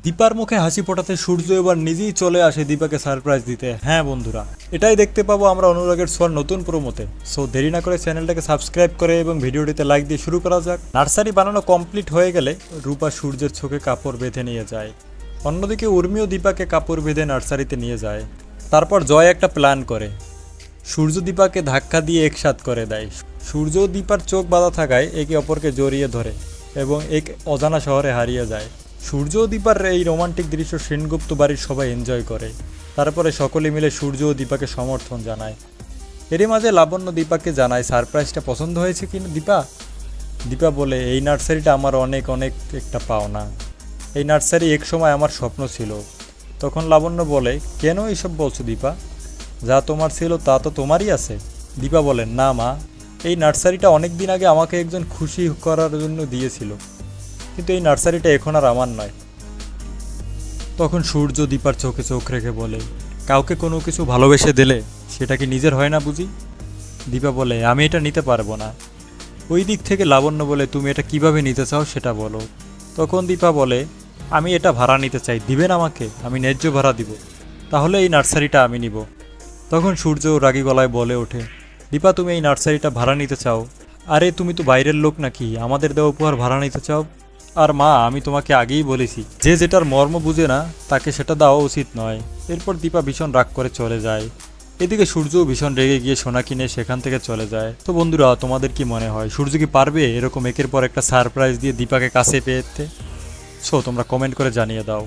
দীপার মুখে হাসি ফোটাতে সূর্য এবার নিজেই চলে আসে দীপাকে সারপ্রাইজ দিতে। হ্যাঁ বন্ধুরা, এটাই দেখতে পাবো আমরা অনুরাগের ছোঁয়ার নতুন প্রোমোতে। সো দেরি না করে চ্যানেলটাকে সাবস্ক্রাইব করে এবং ভিডিওটিতে লাইক দিয়ে শুরু করা যাক। নার্সারি বানানো কমপ্লিট হয়ে গেলে রূপা সূর্যের চোখে কাপড় বেঁধে নিয়ে যায়। অন্যদিকে উর্মিও দীপাকে কাপড় বেঁধে নার্সারিতে নিয়ে যায়। তারপর জয় একটা প্ল্যান করে, সূর্য দীপাকে ধাক্কা দিয়ে একসাথ করে দেয়। সূর্য ও দীপার চোখ বাঁধা থাকায় একে অপরকে জড়িয়ে ধরে এবং এক অজানা শহরে হারিয়ে যায়। সূর্য ও দীপার এই রোমান্টিক দৃশ্য সেনগুপ্ত বাড়ির সবাই এনজয় করে। তারপরে সকলে মিলে সূর্য ও দীপাকে সমর্থন জানায়। এরই মাঝে লাবণ্য দীপাকে জানায় সারপ্রাইজটা পছন্দ হয়েছে কিনা দীপা। দীপা বলে, এই নার্সারিটা আমার অনেক অনেক একটা পাওনা। এই নার্সারি এক সময় আমার স্বপ্ন ছিল। তখন লাবণ্য বলে, কেন এইসব বলছো দীপা? যা তোমার ছিল তা তো তোমারই আছে। দীপা বলেন, না মা, এই নার্সারিটা অনেক দিন আগে আমাকে একজন খুশি করার জন্য দিয়েছিল, কিন্তু এই নার্সারিটা এখন আর আমার নয়। তখন সূর্য দীপার চোখে চোখ রেখে বলে, কাউকে কোনো কিছু ভালোবেসে দিলে সেটা কি নিজের হয় না বুঝি? দীপা বলে, আমি এটা নিতে পারবো না। ওই দিক থেকে লাবণ্য বলে, তুমি এটা কিভাবে নিতে চাও সেটা বলো। তখন দীপা বলে, আমি এটা ভাড়া নিতে চাই, দিবেন আমাকে? আমি ন্যায্য ভাড়া দিব, তাহলে এই নার্সারিটা আমি নিব। তখন সূর্য রাগী গলায় বলে ওঠে, দীপা তুমি এই নার্সারিটা ভাড়া নিতে চাও? আরে তুমি তো বাইরের লোক নাকি আমাদের দেওয়া উপহার ভাড়া নিতে চাও? আর মা, আমি তোমাকে আগেই বলেছি যে যেটার মর্ম বুঝে না তাকে সেটা দেওয়া উচিত নয়। এরপর দীপা ভীষণ রাগ করে চলে যায়। এদিকে সূর্যও ভীষণ রেগে গিয়ে সোনা কিনে সেখান থেকে চলে যায়। তো বন্ধুরা, তোমাদের কি মনে হয় সূর্য কি পারবে এরকম একের পর একটা সারপ্রাইজ দিয়ে দীপাকে কাছে পেতে? সো তোমরা কমেন্ট করে জানিয়ে দাও।